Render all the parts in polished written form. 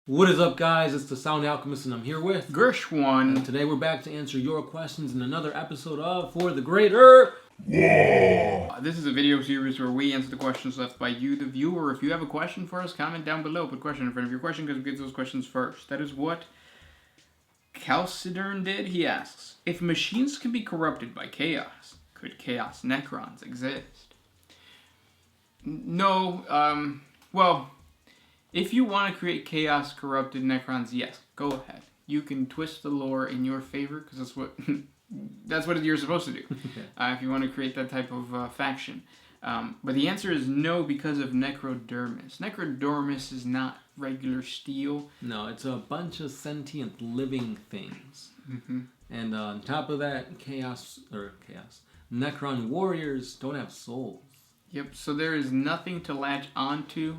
What is up, guys? It's the Sound Alchemist, and I'm here with Gershwan. And today we're back to answer your questions in another episode of For the Greater WAAAGH. This is a video series where we answer the questions left by you, the viewer. If you have a question for us, comment down below. Put question in front of your question because we get those questions first. That is what Calcidern did. He asks, if machines can be corrupted by chaos, could chaos Necrons exist? No, well, if you want to create chaos corrupted Necrons, yes, go ahead. You can twist the lore in your favor because that's what that's what you're supposed to do. If you want to create that type of faction. But the answer is no because of Necrodermis. Necrodermis is not regular steel. No, it's a bunch of sentient living things. And on top of that, Necron warriors don't have souls. Yep. So there is nothing to latch onto.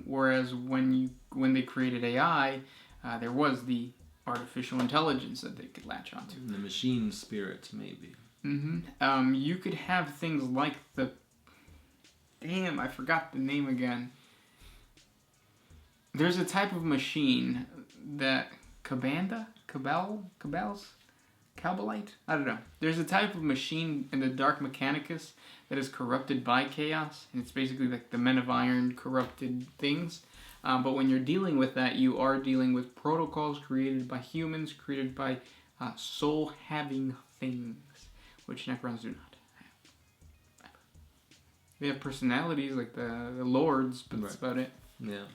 Whereas when they created AI, there was the artificial intelligence that they could latch onto. The machine spirit, maybe. You could have things like the... Damn, I forgot the name again. There's a type of machine that... Cabalite? I don't know. There's a type of machine in the Dark Mechanicus that is corrupted by chaos. And it's basically like the Men of Iron corrupted things. But when you're dealing with that, you are dealing with protocols created by humans, created by soul-having things, which Necrons do not have. They have personalities like the lords, but that's about it. Yeah.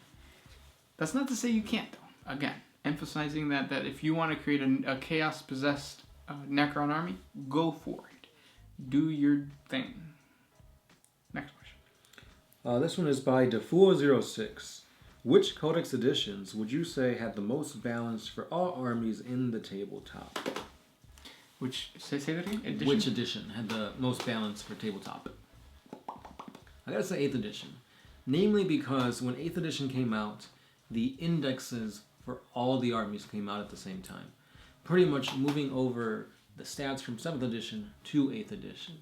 That's not to say you can't, though. Again, emphasizing that if you want to create a chaos-possessed Necron army, go for it. Do your thing. Next question. This one is by Defour06. Which Codex editions would you say had the most balance for all armies in the tabletop? Say that again? Edition? Which edition had the most balance for tabletop? I gotta say 8th edition. Namely because when 8th edition came out, the indexes for all the armies came out at the same time. Pretty much moving over the stats from 7th edition to 8th edition.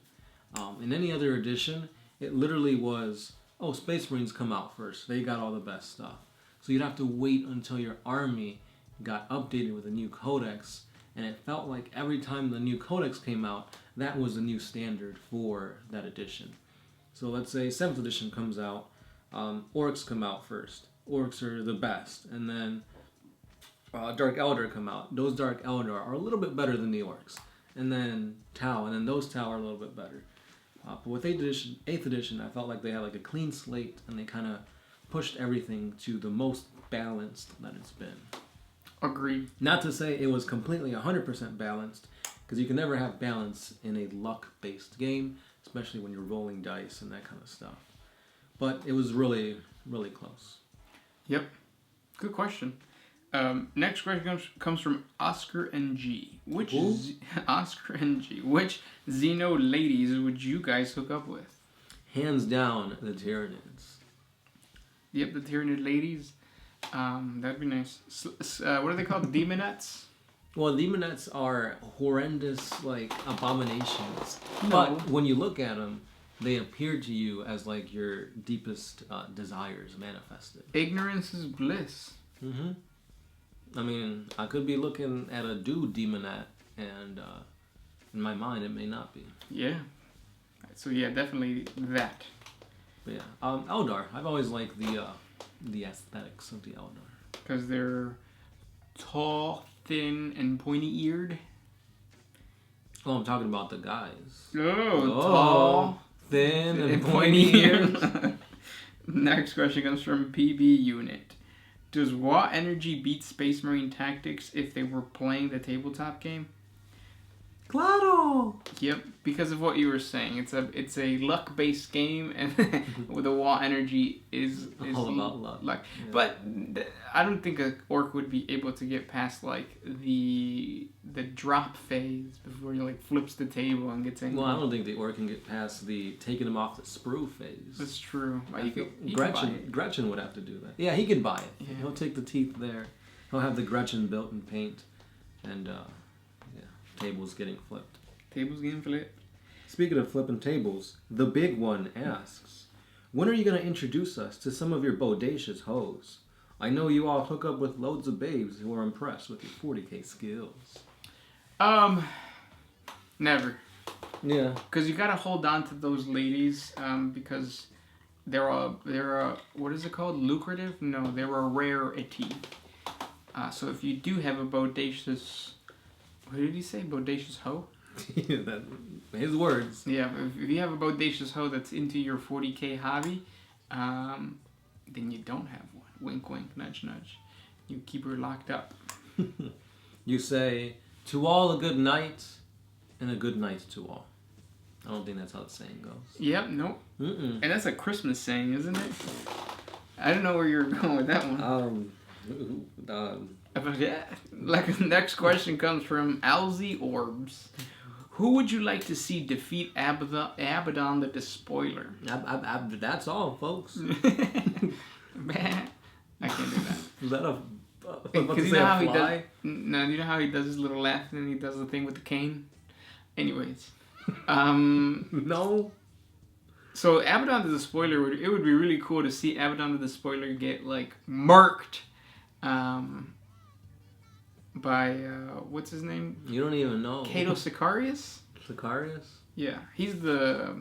In any other edition, it literally was... Oh, Space Marines come out first. They got all the best stuff. So you'd have to wait until your army got updated with a new codex, and it felt like every time the new codex came out, that was the new standard for that edition. So let's say 7th edition comes out, Orcs come out first. Orcs are the best. And then Dark Eldar come out. Those Dark Eldar are a little bit better than the Orcs. And then Tau, and then those Tau are a little bit better. But with 8th edition, I felt like they had like a clean slate, and they kind of pushed everything to the most balanced that it's been. Agreed. Not to say it was completely 100% balanced, because you can never have balance in a luck-based game, especially when you're rolling dice and that kind of stuff. But it was really, really close. Yep. Good question. Next question comes from Oscar NG. Oscar NG. Which Zeno ladies would you guys hook up with? Hands down, the Tyranids. Yep, the Tyranid ladies. That'd be nice. What are they called? Demonettes? Well, demonettes are horrendous, like, abominations. No. But when you look at them, they appear to you as, like, your deepest desires manifested. Ignorance is bliss. I mean, I could be looking at a dude demonette, and in my mind, it may not be. Yeah. So yeah, definitely that. But yeah, Eldar. I've always liked the aesthetics of the Eldar. Because they're tall, thin, and pointy-eared. Oh, I'm talking about the guys. Tall, thin, and pointy-eared. Next question comes from PB Unit. Does WAAAGH Energy beat Space Marine Tactics if they were playing the tabletop game? Claro! Yep, because of what you were saying. It's a luck-based game, and with the WAAAGH Energy is all about luck. Yeah. But I don't think an orc would be able to get past like the drop phase before he like flips the table and gets angry. Well, I don't think the orc can get past the taking him off the sprue phase. That's true. Gretchen would have to do that. Yeah, he could buy it. Yeah. He'll take the teeth there. He'll have the Gretchen built in paint, and tables getting flipped. Tables getting flipped. Speaking of flipping tables, the big one asks, when are you going to introduce us to some of your bodacious hoes? I know you all hook up with loads of babes who are impressed with your 40K skills. Never. Yeah. Because you gotta hold on to those ladies, because they're a what is it called? Lucrative? No, they're a rarity. So if you do have a bodacious, what did he say? Bodacious hoe? His words. Yeah, if you have a bodacious hoe that's into your 40K hobby, then you don't have one. Wink, wink, nudge, nudge. You keep her locked up. You say, to all a good night, and a good night to all. I don't think that's how the saying goes. Yep, nope. Mm-mm. And that's a Christmas saying, isn't it? I don't know where you're going with that one. Like the next question comes from Alzy Orbs. Who would you like to see defeat Abaddon the Despoiler? That's all, folks. I can't do that. Is that a Because you know how he does. No, you know how he does his little laugh and then he does the thing with the cane. Anyways, no. So Abaddon the Despoiler it would be really cool to see Abaddon the Despoiler get like murked, by what's his name? You don't even know. Cato Sicarius. Sicarius. Yeah, he's the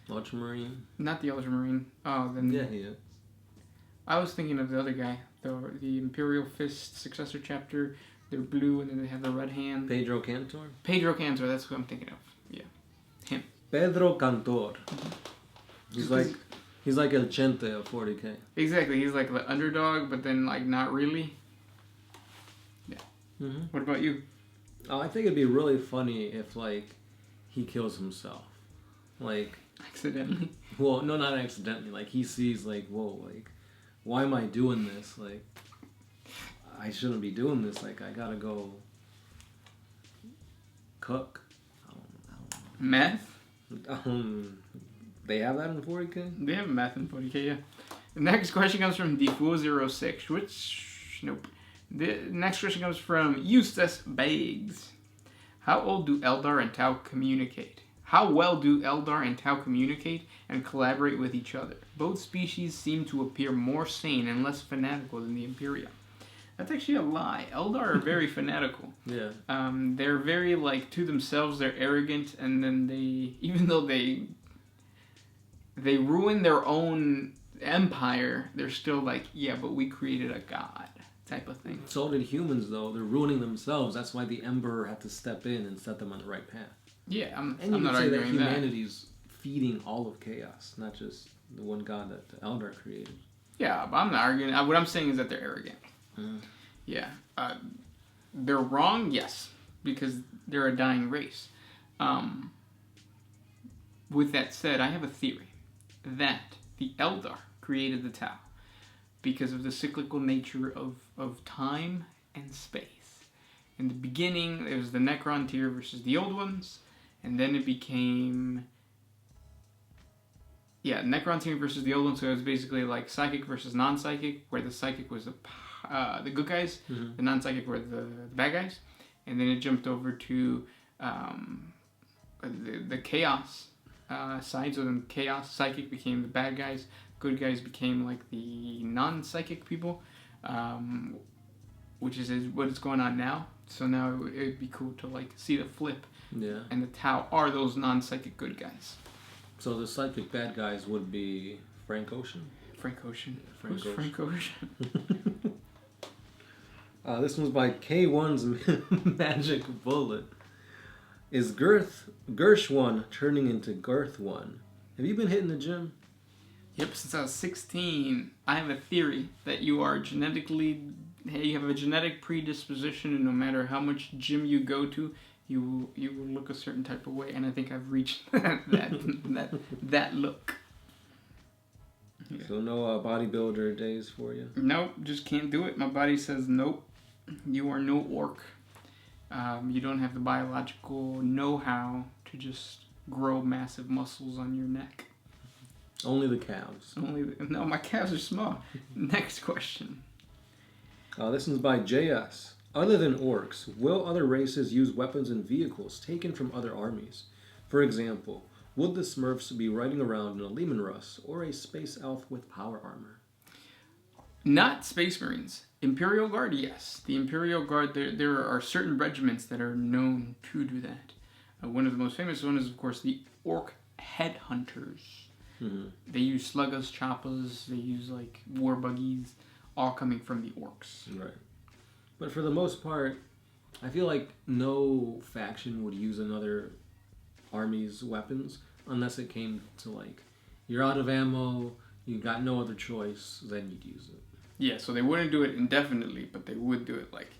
Ultramarine. not the Ultramarine. Oh, then yeah, he is. I was thinking of the other guy, the Imperial Fist successor chapter. They're blue and then they have the red hand. Pedro Cantor? Pedro Cantor, that's what I'm thinking of. Yeah. Him. Pedro Cantor. He's like El Chente of 40K. Exactly. He's like the underdog, but then like not really. Yeah. Mm-hmm. What about you? Oh, I think it'd be really funny if like he kills himself. Like accidentally. Well, no, not accidentally. Like he sees like, whoa, like why am I doing this? Like I shouldn't be doing this. Like I gotta go cook. I don't know. Meth? They have that in 40K? They have meth in 40K, yeah. The next question comes from Defool06, which, nope. The next question comes from Eustace Baggs. How old do Eldar and Tau communicate? How well do Eldar and Tau communicate and collaborate with each other? Both species seem to appear more sane and less fanatical than the Imperium. That's actually a lie. Eldar are very fanatical. Yeah. They're very, like, to themselves, they're arrogant, and then even though they ruin their own empire, they're still like, yeah, but we created a god type of thing. So did humans, though. They're ruining themselves. That's why the Emperor had to step in and set them on the right path. Yeah, I'm and you not can say that arguing that. humanity's feeding all of chaos, not just the one god that the Eldar created. Yeah, but I'm not arguing. What I'm saying is that they're arrogant. Yeah. They're wrong, yes, because they're a dying race. With that said, I have a theory that the Eldar created the Tau because of the cyclical nature of time and space. In the beginning, it was the Necron tier versus the old ones, and then it became... Yeah, Necron tier versus the old ones, so it was basically like psychic versus non-psychic, where the psychic was the good guys, the non-psychic were the bad guys, and then it jumped over to the chaos side, so then chaos psychic became the bad guys, good guys became like the non-psychic people, which is what is going on now. So now it'd be cool to like see the flip. Yeah. And the Tau are those non-psychic good guys. So the psychic bad guys would be Frank Ocean? Frank Ocean. Frank Who's Ocean. Frank Ocean? This one's by K1's Magic Bullet. Is Gersh1 turning into Girth1? Have you been hitting the gym? Yep, since I was 16. I have a theory that you have a genetic predisposition, and no matter how much gym you go to, you will look a certain type of way, and I think I've reached that look. Yeah. So no bodybuilder days for you? Nope, just can't do it. My body says nope. You are no orc. You don't have the biological know-how to just grow massive muscles on your neck. Only the calves. No, my calves are small. Next question. This one's by JS. Other than orcs, will other races use weapons and vehicles taken from other armies? For example, would the Smurfs be riding around in a Leman Russ or a space elf with power armor? Not Space Marines. Imperial Guard, yes. The Imperial Guard, there are certain regiments that are known to do that. One of the most famous ones is, of course, the Orc Headhunters. Mm-hmm. They use sluggers, choppers, they use, like, war buggies, all coming from the Orcs. Right. But for the most part, I feel like no faction would use another army's weapons unless it came to, like, you're out of ammo, you got no other choice, then you'd use it. Yeah, so they wouldn't do it indefinitely, but they would do it, like,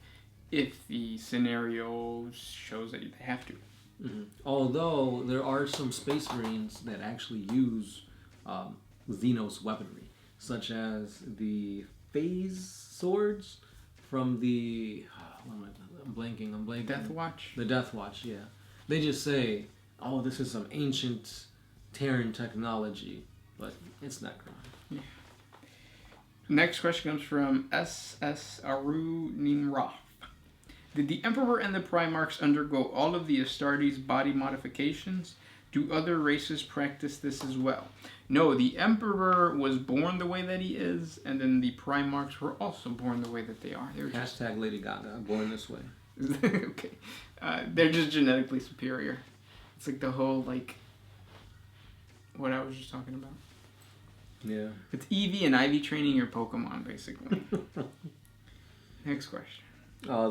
if the scenario shows that they have to. Mm-hmm. Although there are some Space Marines that actually use Zeno's weaponry, such as the phase swords from the... I'm blanking. Death Watch? The Death Watch, yeah. They just say, oh, this is some ancient Terran technology, but it's Necron. Yeah. Next question comes from SS Aru Nimroth. Did the Emperor and the Primarchs undergo all of the Astartes' body modifications? Do other races practice this as well? No, the Emperor was born the way that he is, and then the Primarchs were also born the way that they are. They were just... Hashtag Lady Gaga, born this way. Okay. They're just genetically superior. It's like the whole, like, what I was just talking about. Yeah. It's Eevee and Ivy training your Pokemon, basically. Next question.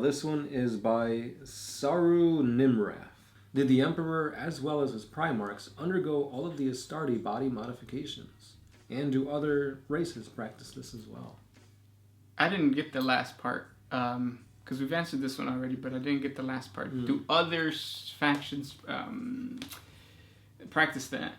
This one is by Saru Nimrath. Did the Emperor, as well as his Primarchs, undergo all of the Astarte body modifications? And do other races practice this as well? I didn't get the last part, because we've answered this one already, but I didn't get the last part. Do other factions practice that?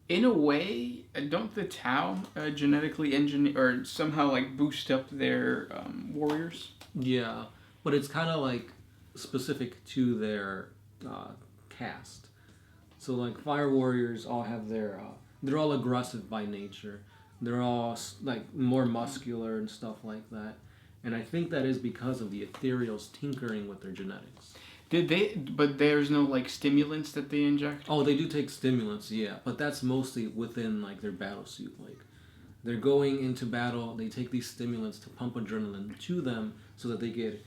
In a way, don't the Tau genetically engineer or somehow like boost up their warriors? Yeah, but it's kind of like specific to their caste. So like Fire Warriors all have their, they're all aggressive by nature. They're all like more muscular and stuff like that. And I think that is because of the Ethereals tinkering with their genetics. Did they? But there's no like stimulants that they inject. Oh, they do take stimulants, yeah, but that's mostly within like their battle suit. Like they're going into battle, they take these stimulants to pump adrenaline to them so that they get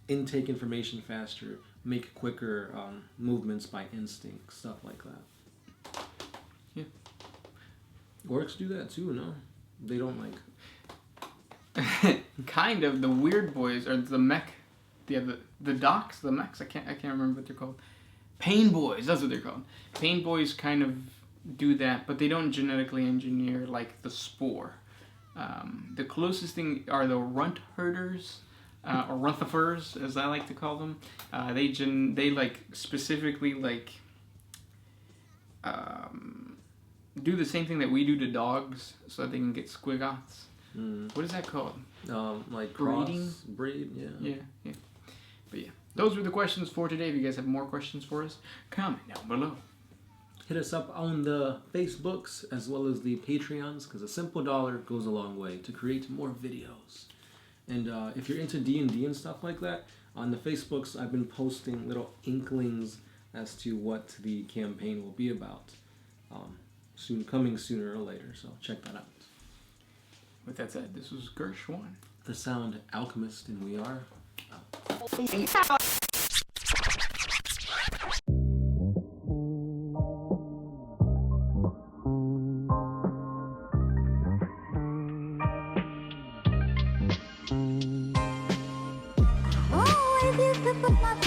intake information faster, make quicker movements by instinct, stuff like that. Yeah. Orcs do that too, no? They don't like. Kind of. The weird boys or the mech. The docs, the mechs, I can't remember what they're called. Pain boys, that's what they're called. Pain boys kind of do that, but they don't genetically engineer like the spore. The closest thing are the runt herders, or runthifers, as I like to call them. They like specifically like do the same thing that we do to dogs, so that they can get squigoths. What is that called? Like breeding? Breed, yeah. Yeah. But yeah, those were the questions for today. If you guys have more questions for us, comment down below. Hit us up on the Facebooks as well as the Patreons, because a simple dollar goes a long way to create more videos. And if you're into D&D and stuff like that, on the Facebooks I've been posting little inklings as to what the campaign will be about. Coming sooner or later, so check that out. With that said, this was Gershwan, the Sound Alchemist, and we are out. Oh, if you could put my